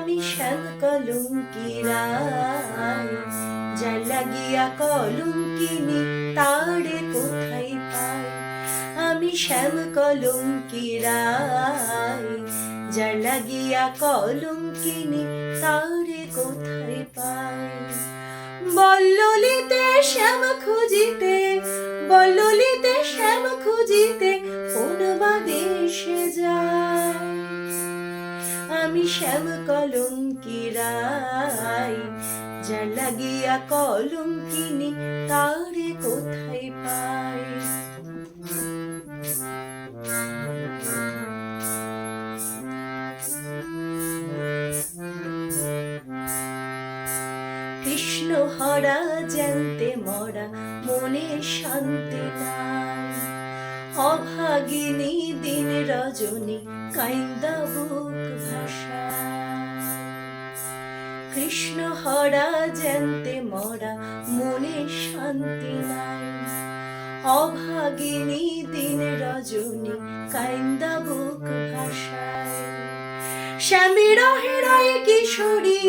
আমি শ্যাম কলঙ্কি রায়, যার লাগিয়া কলঙ্কিনী তারে কোথায় পাই। আমি শ্যাম কলঙ্কি রায়, যার লাগিয়া কলঙ্কিনী তারে কোথায় পাই। বল্ললিতে শ্যাম খুঁজিতে, বল্ললিতে শ্যাম খুঁজিতে কোন বা দেশে যায়। আমি শ্যাম কলঙ্কি রায়, যার লাগিয়া কলঙ্কিনী তারে কোথায় পাই। কৃষ্ণ হরা জানতে মরা মনে শান্তি নাই। অভাগিনী দিন রজনী কাইন্দা বুক ভাষায়। কৃষ্ণ হরা জানতে মরা মনে শান্তি নাই। অভাগিনী দিন রজনী কাইন্দা বুক ভাষায়। শ্যামী রহেরাই কিশোরী,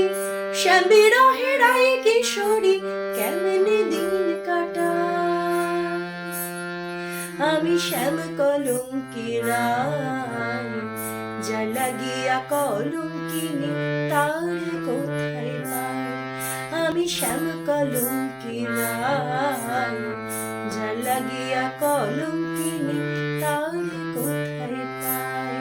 শ্যামী রহেরাই কিশোরী কেমনে দিন কাটায়। আমি শ্যাম কলঙ্কি রায়, যার লাগিয়া কলঙ্কিনী তারে কোথায় পাই। আমি শ্যাম কলঙ্কি রায়, যার লাগিয়া কলঙ্কিনী তারে কোথায় পাই।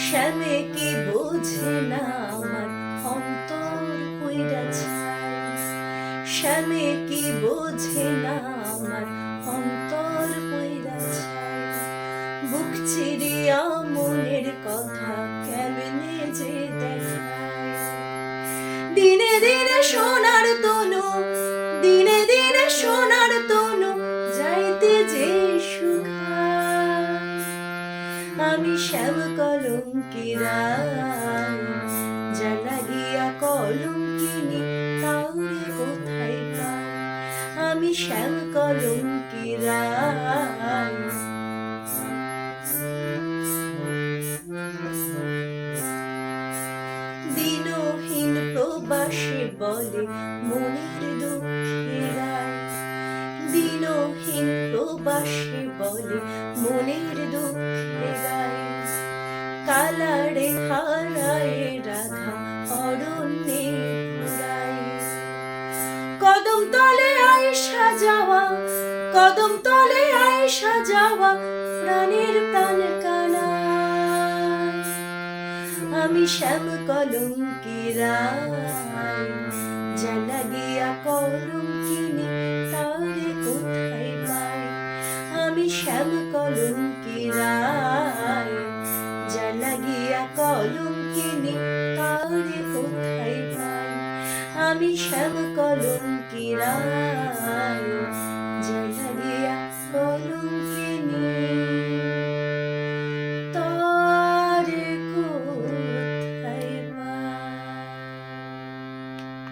শ্যামে কি বোঝে না আমার অন্তর পুইরা ছাই। শ্যামে কি বোঝে না আমার অন্তর পুইরা ছাই। বুক চিরিয়া মনের কথা কেমনে যে দেখায়। দিনে দিনে সোনার তনু, দিনে দিনে সোনার তনু যাইতে যে শুকায়। আমি শ্যাম কলঙ্কি রায়, যার লাগিয়া কলঙ্কিনী তারে কোথায় পাই। আমি শ্যাম কলঙ্কি রায়। দিনহীন প্রবাসে বলে মনের দুঃখেরায়। দিনহীন প্রবাসে বলে মনের দুঃখেরায়। কালারে হারায় রাধা অরণ্যে ঘুরায়। কদম তলে আইসা যাওয়া, কদম তলে আইসা যাওয়া প্রাণের প্রাণ কানায়। আমি শ্যাম কলঙ্কি রায়, যার লাগিয়া কলঙ্কিনী তারে কোথায় পাই। আমি শ্যাম কলঙ্কি রায়, যার লাগিয়া কলঙ্কিনী তারে কোথায় পাই। আমি শ্যাম কলঙ্কি রায়।